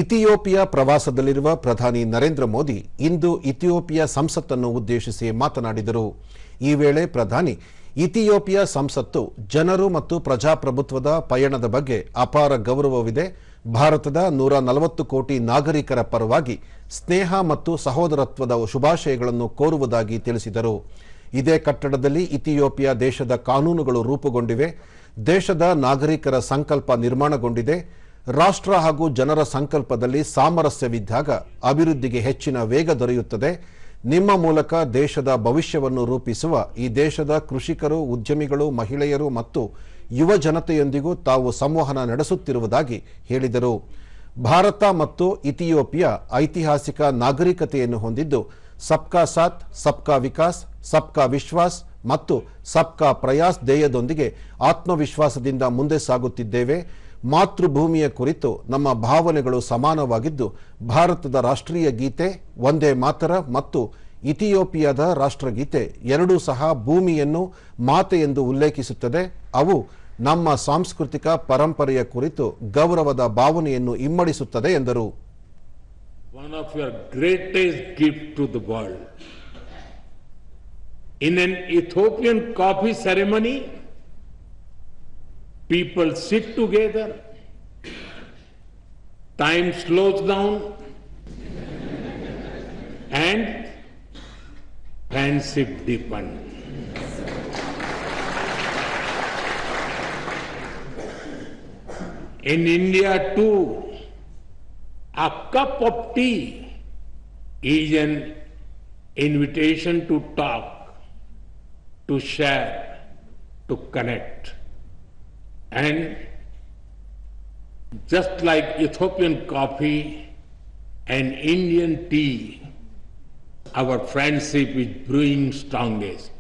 Ethiopia ಪ್ರವಾಸದಲ್ಲಿರುವ ಪ್ರಧಾನಿ ನರೇಂದ್ರ ಮೋದಿ ಇಂದು Ethiopia ಸಂಸತ್ತನ್ನು ಉದ್ದೇಶಿಸಿ ಮಾತನಾಡಿದರು. ಈ ವೇಳೆ ಪ್ರಧಾನಿ ಇಥಿಯೋಪಿಯಾ ಸಂಸತ್ತು ಜನರು ಮತ್ತು ಪ್ರಜಾಪ್ರಭುತ್ವದ ಪಯಣದ ಬಗ್ಗೆ ಅಪಾರ ಗೌರವವಿದೆ, ಭಾರತದ 140 ಕೋಟಿ ನಾಗರಿಕರ ಪರವಾಗಿ ಸ್ನೇಹ ಮತ್ತು ಸಹೋದರತ್ವದ ಶುಭಾಶಯಗಳನ್ನು ಕೋರುವುದಾಗಿ ತಿಳಿಸಿದರು. ಇದೇ ಕಟ್ಟಡದಲ್ಲಿ ಇಥಿಯೋಪಿಯಾ ದೇಶದ ಕಾನೂನುಗಳು ರೂಪುಗೊಂಡಿವೆ, ದೇಶದ ನಾಗರಿಕರ ಸಂಕಲ್ಪ ನಿರ್ಮಾಣಗೊಂಡಿದೆ. ರಾಷ್ಟ್ರ ಹಾಗೂ ಜನರ ಸಂಕಲ್ಪದಲ್ಲಿ ಸಾಮರಸ್ಯವಿದ್ದಾಗ ಅಭಿವೃದ್ಧಿಗೆ ಹೆಚ್ಚಿನ ವೇಗ ದೊರೆಯುತ್ತದೆ. ನಿಮ್ಮ ಮೂಲಕ ದೇಶದ ಭವಿಷ್ಯವನ್ನು ರೂಪಿಸುವ ಈ ದೇಶದ ಕೃಷಿಕರು, ಉದ್ಯಮಿಗಳು, ಮಹಿಳೆಯರು ಮತ್ತು ಯುವ ಜನತೆಯೊಂದಿಗೂ ತಾವು ಸಂವಹನ ನಡೆಸುತ್ತಿರುವುದಾಗಿ ಹೇಳಿದರು. ಭಾರತ ಮತ್ತು ಇಥಿಯೋಪಿಯಾ ಐತಿಹಾಸಿಕ ನಾಗರಿಕತೆಯನ್ನು ಹೊಂದಿದ್ದು, ಸಬ್ಕಾ ಸಾಥ್, ಸಬ್ಕಾ ವಿಕಾಸ್, ಸಬ್ಕಾ ವಿಶ್ವಾಸ್ ಮತ್ತು ಸಬ್ಕಾ ಪ್ರಯಾಸ್ ಧ್ಯೇಯದೊಂದಿಗೆ ಆತ್ಮವಿಶ್ವಾಸದಿಂದ ಮುಂದೆ ಸಾಗುತ್ತಿದ್ದೇವೆ. ಮಾತೃಭೂಮಿಯ ಕುರಿತು ನಮ್ಮ ಭಾವನೆಗಳು ಸಮಾನವಾಗಿದ್ದು, ಭಾರತದ ರಾಷ್ಟ್ರೀಯ ಗೀತೆ ವಂದೇ ಮಾತರ ಮತ್ತು ಇಥಿಯೋಪಿಯಾದ ರಾಷ್ಟ್ರಗೀತೆ ಎರಡೂ ಸಹ ಭೂಮಿಯನ್ನು ಮಾತೆ ಎಂದು ಉಲ್ಲೇಖಿಸುತ್ತದೆ. ಅವು ನಮ್ಮ ಸಾಂಸ್ಕೃತಿಕ ಪರಂಪರೆಯ ಕುರಿತು ಗೌರವದ ಭಾವನೆಯನ್ನು ಇಮ್ಮಡಿಸುತ್ತದೆ ಎಂದರು. One of your greatest gift to the world. In an Ethiopian coffee ceremony, people sit together, time slows down, and friendship deepens. In India too, a cup of tea is an invitation to talk, to share, to connect. And just like Ethiopian coffee and Indian tea, our friendship is brewing strongest.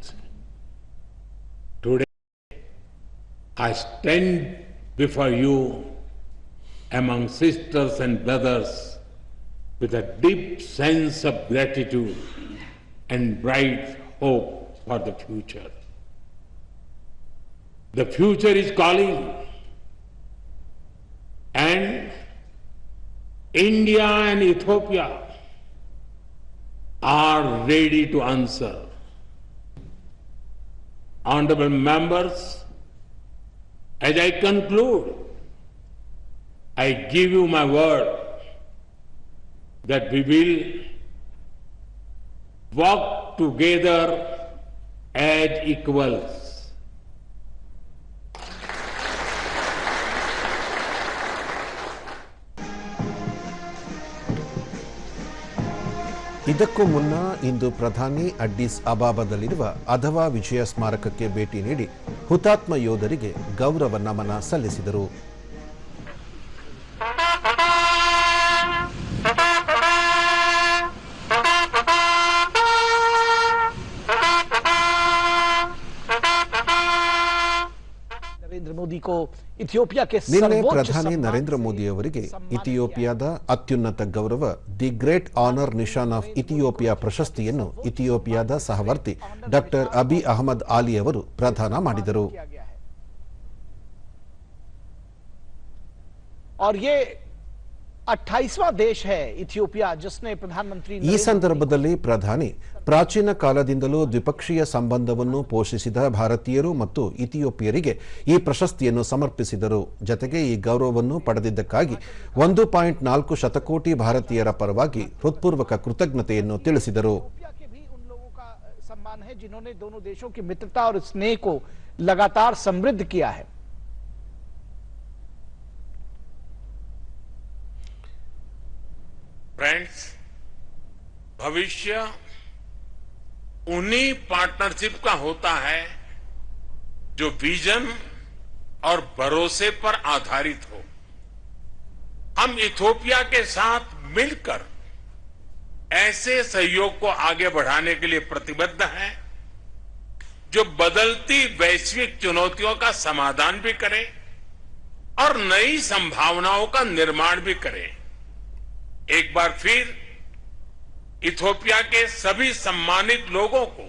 Today, I stand before you among sisters and brothers with a deep sense of gratitude and bright hope for the future. The future is calling, and India and Ethiopia are ready to answer. Honorable members, as I conclude, I give you my word that we will work together as equals. ಇದಕ್ಕೂ ಮುನ್ನ ಇಂದು ಪ್ರಧಾನಿ ಅಡ್ಡಿಸ್ ಅಬಾಬಾದಲ್ಲಿರುವ ಅಧವಾ ವಿಜಯ ಸ್ಮಾರಕಕ್ಕೆ ಭೇಟಿ ನೀಡಿ ಹುತಾತ್ಮ ಯೋಧರಿಗೆ ಗೌರವ ನಮನ ಸಲ್ಲಿಸಿದರು. ನಿನ್ನೆ ಪ್ರಧಾನಿ ನರೇಂದ್ರ ಮೋದಿ ಅವರಿಗೆ ಇಥಿಯೋಪಿಯಾದ ಅತ್ಯುನ್ನತ ಗೌರವ the great honour Nishan of Ethiopia ಪ್ರಶಸ್ತಿಯನ್ನು ಇಥಿಯೋಪಿಯಾದ ಸಹವರ್ತಿ ಡಾಕ್ಟರ್ ಅಬಿ ಅಹಮದ್ ಆಲಿ ಅವರು ಪ್ರದಾನ ಮಾಡಿದರು. ಈ ಸಂದರ್ಭದಲ್ಲಿ ಪ್ರಧಾನಿ ಪ್ರಾಚೀನ ಕಾಲದಿಂದಲೂ ದ್ವಿಪಕ್ಷೀಯ ಸಂಬಂಧವನ್ನು ಪೋಷಿಸಿದ ಭಾರತೀಯರು ಮತ್ತು ಇಥಿಯೋಪಿಯರಿಗೆ ಈ ಪ್ರಶಸ್ತಿಯನ್ನು ಸಮರ್ಪಿಸಿದರು. ಜತೆಗೆ ಈ ಗೌರವವನ್ನು ಪಡೆದಿದ್ದಕ್ಕಾಗಿ 1.4 ಶತಕೋಟಿ ಭಾರತೀಯರ ಪರವಾಗಿ ಹೃತ್ಪೂರ್ವಕ ಕೃತಜ್ಞತೆಯನ್ನು ತಿಳಿಸಿದರು. फ्रेंड्स, भविष्य उन्हीं पार्टनरशिप का होता है जो विजन और भरोसे पर आधारित हो. हम इथोपिया के साथ मिलकर ऐसे सहयोग को आगे बढ़ाने के लिए प्रतिबद्ध हैं जो बदलती वैश्विक चुनौतियों का समाधान भी करे और नई संभावनाओं का निर्माण भी करे. एक बार फिर इथोपिया के सभी सम्मानित लोगों को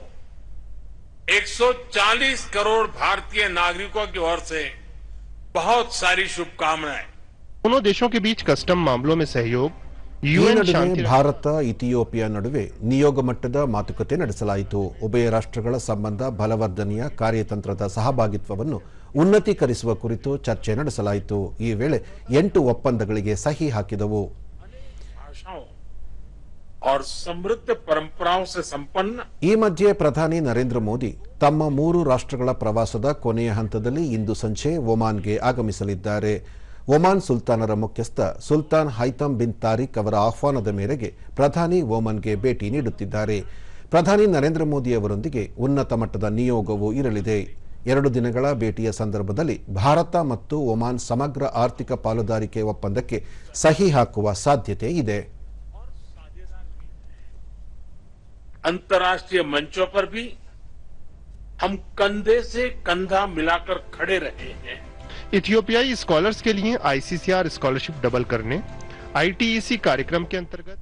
140 करोड़ भारतीय नागरिकों की ओर से बहुत सारी शुभकामनाएं. दोनों देशों के बीच कस्टम मामलों में सहयोग, ಈ यूएन ನಡುವೆ शांति ಭಾರತ ಇಥಿಯೋಪಿಯಾ ನಡುವೆ ನಿಯೋಗ ಮಟ್ಟದ ಮಾತುಕತೆ ನಡೆಸಲಾಯಿತು. ಉಭಯ ರಾಷ್ಟ್ರಗಳ ಸಂಬಂಧ ಬಲವರ್ಧನೆಯ ಕಾರ್ಯತಂತ್ರದ ಸಹಭಾಗಿತ್ವವನ್ನು ಉನ್ನತೀಕರಿಸುವ ಕುರಿತು ಚರ್ಚೆ ನಡೆಸಲಾಯಿತು. ಈ ವೇಳೆ 8 ಒಪ್ಪಂದಗಳಿಗೆ ಸಹಿ ಹಾಕಿದವು. भाषाओं और समृद्ध परंपराओं से संपन्न ಈ ಮಧ್ಯೆ ಪ್ರಧಾನಿ ನರೇಂದ್ರ ಮೋದಿ ತಮ್ಮ 3 ರಾಷ್ಟ್ರಗಳ ಪ್ರವಾಸದ ಕೊನೆಯ ಹಂತದಲ್ಲಿ ಇಂದು ಸಂಜೆ ಒಮಾನ್ಗೆ ಆಗಮಿಸಲಿದ್ದಾರೆ. ಒಮಾನ್ ಸುಲ್ತಾನರ ಮುಖ್ಯಸ್ಥ ಸುಲ್ತಾನ್ ಹೈತಮ್ ಬಿನ್ ತಾರಿಕ್ ಅವರ ಆಹ್ವಾನದ ಮೇರೆಗೆ ಪ್ರಧಾನಿ ಒಮಾನ್ಗೆ ಭೇಟಿ ನೀಡುತ್ತಿದ್ದಾರೆ. ಪ್ರಧಾನಿ ನರೇಂದ್ರ ಮೋದಿ ಅವರೊಂದಿಗೆ ಉನ್ನತ ಮಟ್ಟದ ನಿಯೋಗವೂ ಇರಲಿದೆ. 2 ದಿನಗಳ ಭೇಟಿಯ ಸಂದರ್ಭದಲ್ಲಿ ಭಾರತ ಮತ್ತು ಒಮಾನ್ ಸಮಗ್ರ ಆರ್ಥಿಕ ಪಾಲುದಾರಿಕೆ ಒಪ್ಪಂದಕ್ಕೆ ಸಹಿ ಹಾಕುವ ಸಾಧ್ಯತೆ ಇದೆ. अंतर्राष्ट्रीय मंचों पर भी हम कंधे से कंधा मिलाकर खड़े रहे हैं. इथियोपियाई स्कॉलर्स के लिए आईसीसीआर स्कॉलरशिप डबल करने, आईटीईसी कार्यक्रम के अंतर्गत